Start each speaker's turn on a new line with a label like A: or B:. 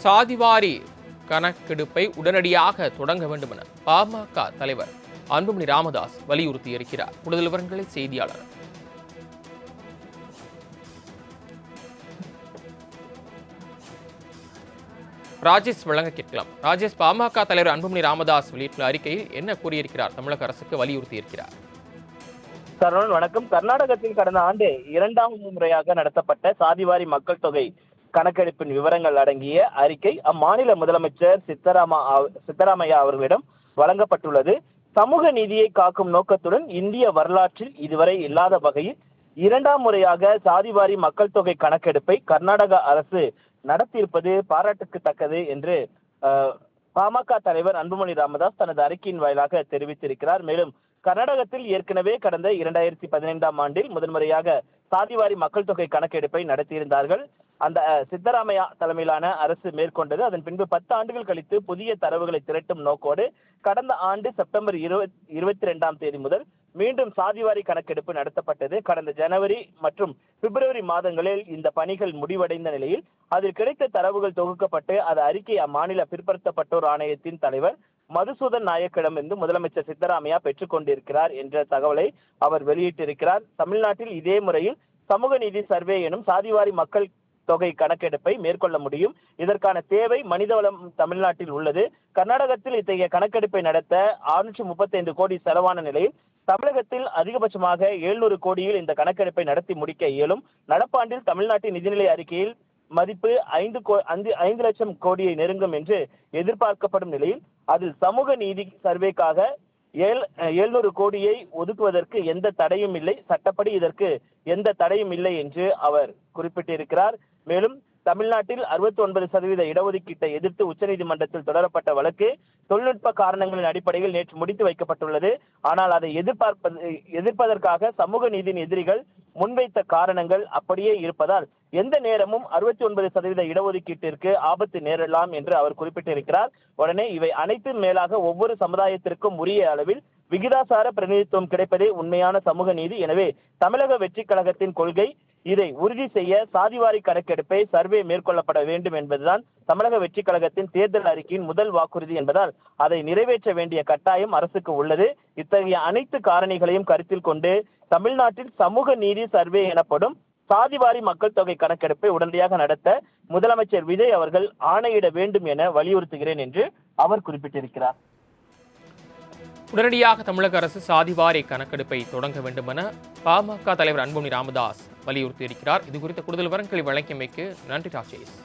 A: சாதிவாரி கணக்கெடுப்பை உடனடியாக தொடங்க வேண்டும் என பாமக தலைவர் அன்புமணி ராமதாஸ் வலியுறுத்தியிருக்கிறார். கூடுதல் விவரங்களை செய்தியாளர் ராஜேஷ் வழங்க கேட்கலாம். ராஜேஷ், பாமக தலைவர் அன்புமணி ராமதாஸ் வெளியிட்டுள்ள அறிக்கையில் என்ன கூறியிருக்கிறார்? தமிழக அரசுக்கு வலியுறுத்தி இருக்கிறார்.
B: சரவணன் வணக்கம். கர்நாடகத்தில் கடந்த ஆண்டு 2வது முறையாக நடத்தப்பட்ட சாதிவாரி மக்கள் தொகை கணக்கெடுப்பின் விவரங்கள் அடங்கிய அறிக்கை அம்மாநில முதலமைச்சர் சித்தராமையா அவர்களிடம் வழங்கப்பட்டுள்ளது. சமூக நீதியை காக்கும் நோக்கத்துடன் இந்திய வரலாற்றில் இதுவரை இல்லாத வகையில் 2ஆம் முறையாக சாதிவாரி மக்கள் தொகை கணக்கெடுப்பை கர்நாடக அரசு நடத்தியிருப்பது பாராட்டுக்குத்தக்கது என்று பாமக தலைவர் அன்புமணி ராமதாஸ் தனது அறிக்கையின் வாயிலாக தெரிவித்திருக்கிறார். மேலும் கர்நாடகத்தில் ஏற்கனவே கடந்த 2015ஆம் ஆண்டில் முதன்முறையாக சாதிவாரி மக்கள் தொகை கணக்கெடுப்பை நடத்தியிருந்தார்கள். அந்த சித்தராமையா தலைமையிலான அரசு மேற்கொண்டது. அதன் பின்பு 10 ஆண்டுகள் கழித்து புதிய தரவுகளை திரட்டும் நோக்கோடு கடந்த ஆண்டு செப்டம்பர் 22ஆம் தேதி முதல் மீண்டும் சாதிவாரி கணக்கெடுப்பு நடத்தப்பட்டது. கடந்த ஜனவரி மற்றும் பிப்ரவரி மாதங்களில் இந்த பணிகள் முடிவடைந்த நிலையில் அதில் கிடைத்த தரவுகள் தொகுக்கப்பட்டு அது அறிக்கை அம்மாநில பிற்படுத்தப்பட்டோர் ஆணையத்தின் தலைவர் மதுசூதன் நாயக்கிடமிருந்து முதலமைச்சர் சித்தராமையா பெற்றுக் கொண்டிருக்கிறார் என்ற தகவலை அவர் வெளியிட்டிருக்கிறார். தமிழ்நாட்டில் இதே முறையில் சமூக நீதி சர்வே எனும் சாதிவாரி மக்கள் தொகை கணக்கெடுப்பை மேற்கொள்ள முடியும். இதற்கான தேவை மனிதவளம் தமிழ்நாட்டில் உள்ளது. கர்நாடகத்தில் இத்தகைய கணக்கெடுப்பை நடத்த 635 கோடி செலவான நிலையில் தமிழகத்தில் அதிகபட்சமாக 700 கோடியில் இந்த கணக்கெடுப்பை நடத்தி முடிக்க இயலும். நடப்பாண்டில் தமிழ்நாட்டின் நிதிநிலை அறிக்கையில் மதிப்பு 5 லட்சம் கோடியை நெருங்கும் என்று எதிர்பார்க்கப்படும் நிலையில் அதில் சமூக நீதி சர்வேக்காக 700 கோடியை ஒதுக்குவதற்கு எந்த தடையும் இல்லை, சட்டப்படி இதற்கு எந்த தடையும் இல்லை என்று அவர் குறிப்பிட்டிருக்கிறார். மேலும் தமிழ்நாட்டில் 69% இடஒதுக்கீட்டை எதிர்த்து உச்சநீதிமன்றத்தில் தொடரப்பட்ட வழக்கு தொழில்நுட்ப காரணங்களின் அடிப்படையில் நேற்று முடித்து வைக்கப்பட்டுள்ளது. ஆனால் அதை எதிர்ப்பதற்காக சமூக நீதியின் எதிரிகள் முன்வைத்த காரணங்கள் அப்படியே இருப்பதால் எந்த நேரமும் 69% இடஒதுக்கீட்டிற்கு ஆபத்து நேரலாம் என்று அவர் குறிப்பிட்டிருக்கிறார். உடனே இவை அனைத்தும் மேலாக ஒவ்வொரு சமுதாயத்திற்கும் உரிய அளவில் விகிதாசார பிரதிநிதித்துவம் கிடைப்பதே உண்மையான சமூக நீதி. எனவே தமிழக வெற்றி கழகத்தின் கொள்கை இதை உறுதி செய்ய சாதிவாரி கணக்கெடுப்பை சர்வே மேற்கொள்ளப்பட வேண்டும் என்பதுதான் தமிழக வெற்றி கழகத்தின் தேர்தல் அறிக்கையின் முதல் வாக்குறுதி என்பதால் அதை நிறைவேற்ற வேண்டிய கட்டாயம் அரசுக்கு உள்ளது. இத்தகைய அனைத்து காரணிகளையும் கருத்தில் கொண்டு தமிழ்நாட்டில் சமூக நீதி சர்வே எனப்படும் சாதிவாரி மக்கள் தொகை கணக்கெடுப்பை உடனடியாக நடத்த முதலமைச்சர் விஜய் அவர்கள் ஆணையிட வேண்டும் என வலியுறுத்துகிறேன் என்று அவர் குறிப்பிட்டிருக்கிறார்.
A: உடனடியாக தமிழக அரசு சாதிவாரி கணக்கெடுப்பை தொடங்க வேண்டும் என பாமக தலைவர் அன்புமணி ராமதாஸ் வலியுறுத்தியிருக்கிறார். இது குறித்த கூடுதல் விவரங்களை வழங்கியமைக்கு நன்றி ராஜேஷ்.